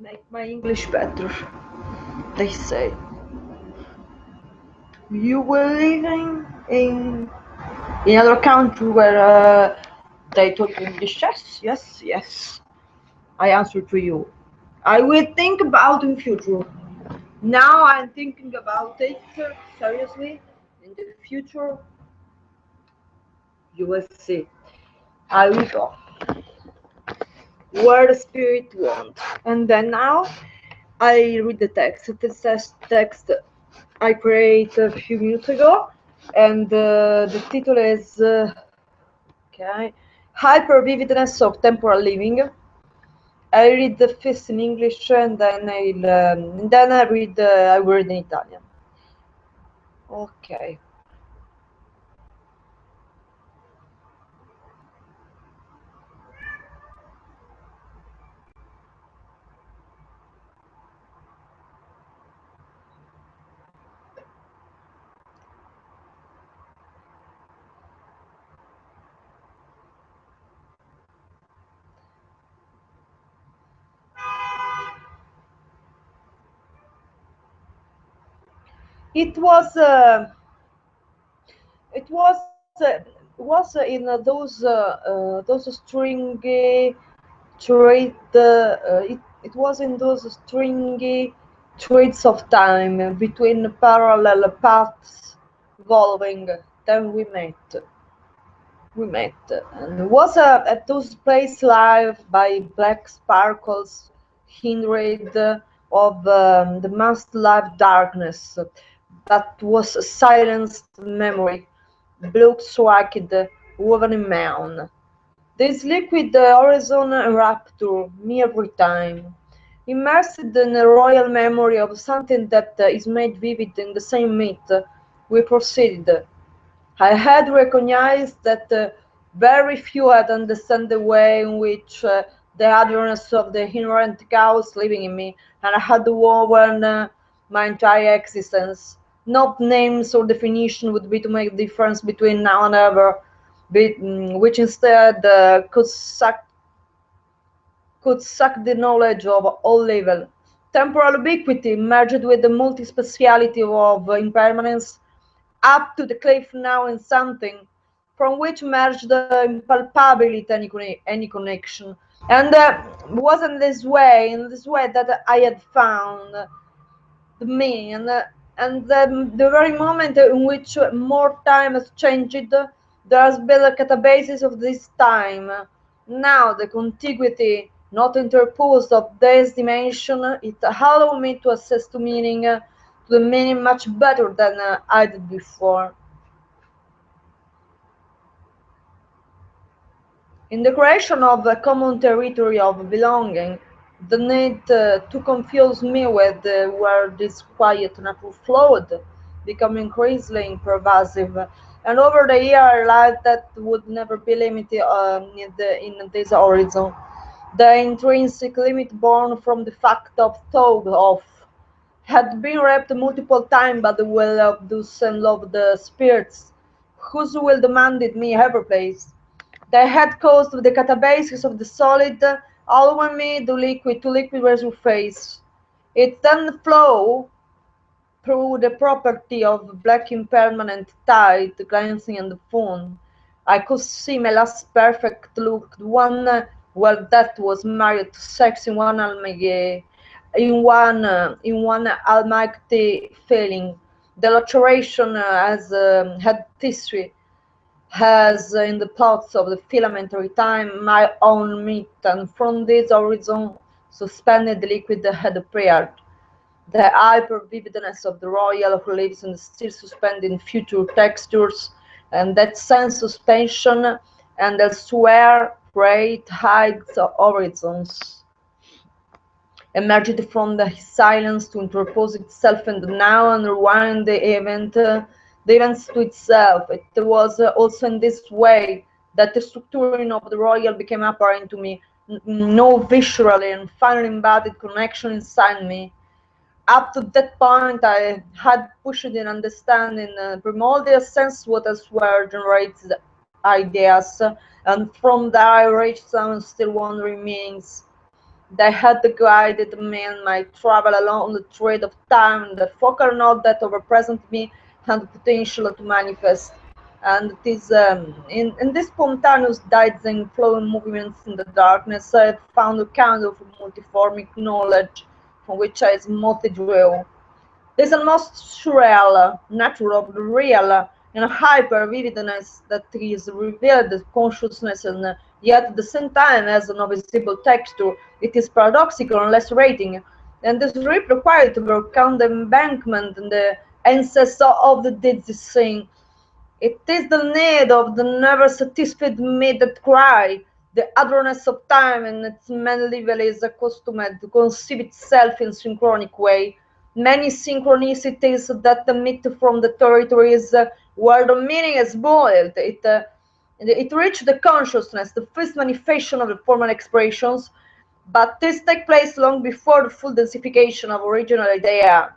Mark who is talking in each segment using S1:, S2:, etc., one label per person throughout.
S1: make my English better. They say you were living in another country where they talk English. Yes, yes, yes. I answer to you. I will think about in future. Now I'm thinking about it seriously. In the future, you will see. I will go where the spirit wants. And then now I read the text. It says text I created a few minutes ago, and the title is okay, hypervividity of temporal living. I read the first in English, and then I read I will read in Italian. Okay. It was it was in those stringy trade it was in those stringy threads of time between parallel paths evolving. Then we met and it was at those place live by black sparkles hindered of the masked live darkness that was a silenced memory, blood swaked, woven in mound. This liquid horizon rapture me every time, immersed in a royal memory of something that is made vivid in the same myth we proceeded. I had recognized that very few had understood the way in which the otherness of the inherent chaos living in me, and I had woven my entire existence. Not names or definition would be to make a difference between now and ever, which instead could suck the knowledge of all level. Temporal ubiquity merged with the multispeciality of impermanence up to the cliff now in something from which emerged the impalpability any connection. And was in this way that I had found the me, and the very moment in which more time has changed, there has been a catabasis of this time. Now the contiguity, not interposed of this dimension, it allowed me to access to the meaning much better than I did before. In the creation of a common territory of belonging, the need to confuse me with where this quiet nature flowed became increasingly pervasive, and over the year I realized that would never be limited in this horizon. The intrinsic limit born from the fact of thought of had been wrapped multiple times by the will of those unloved spirits, whose will demanded me every place. They had caused the catabasis of the solid, allowing me the liquid to liquid resurface. It then flow through the property of black impermanent tide, glancing on the phone. I could see my last perfect look, the one well that was married to sex in one almighty feeling. The laceration had tissue, has in the plots of the filamentary time my own meat, and from this horizon suspended liquid had appeared. The hyper-vividness of the royal who lives in still suspended in future textures, and that sense suspension and elsewhere great heights of horizons emerged from the silence to interpose itself in the now and rewind the events to itself. It was also in this way that the structuring of the royal became apparent to me, no viscerally and finally embodied connection inside me. Up to that point, I had pushed in understanding primordial sense what elsewhere generates ideas, and from there I reached some still wondering meanings. They had guided me in my travel along the thread of time, the focal node that represent me and the potential to manifest. And it is in this spontaneous dancing, flowing movements in the darkness, I found a kind of multiformic knowledge from which I mostly drew. There's a most surreal nature of the real and hyper-vividness that is revealed as consciousness, and yet at the same time has no visible texture. It is paradoxical and lacerating, and this required to overcome the embankment and the ancestor of the dead thing. It is the need of the never satisfied me that cry. The otherness of time and its main level is accustomed to conceive itself in synchronic way. Many synchronicities that emit from the territories where the meaning is boiled. It reached the consciousness, the first manifestation of the formal expressions, but this takes place long before the full densification of original idea.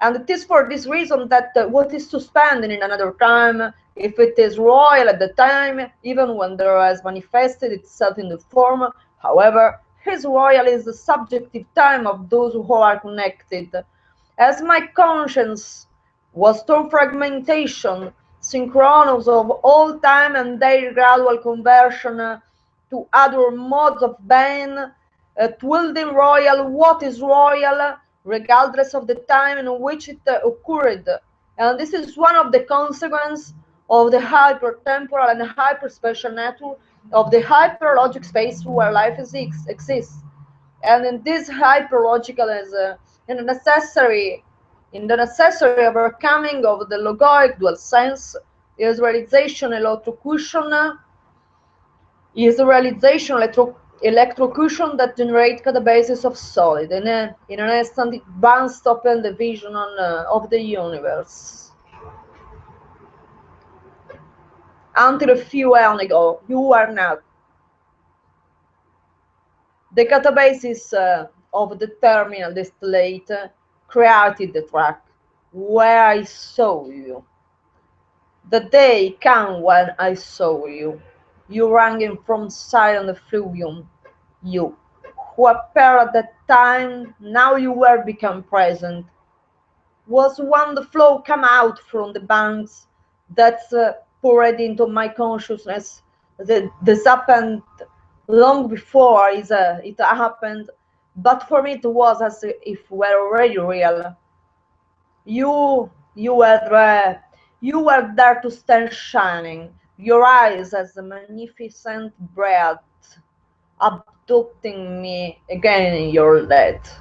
S1: And it is for this reason that what is suspended in another time, if it is royal at the time, even when there has manifested itself in the form, however, his royal is the subjective time of those who are connected. As my conscience was through fragmentation, synchronous of all time and their gradual conversion to other modes of being, wielding royal what is royal, regardless of the time in which it occurred. And this is one of the consequences of the hyper-temporal and hyper-spatial nature of the hyper-logic space where life exists. And in this hyperlogical is in the necessary overcoming of the logoic dual sense is realization electrocution that generate the basis of solid. In an instant it bounced open the vision of the universe. Until a few years ago, you are not. The catabasis of the terminal distillate created the track where I saw you. The day came when I saw you. You rang from silent effluvium. You, who appeared at that time, now you were become present. Was when the flow came out from the banks that poured into my consciousness. This happened long before it happened, but for me it was as if we were already real. You were there. You were there to stand shining, your eyes as a magnificent breath, abducting me again in your death.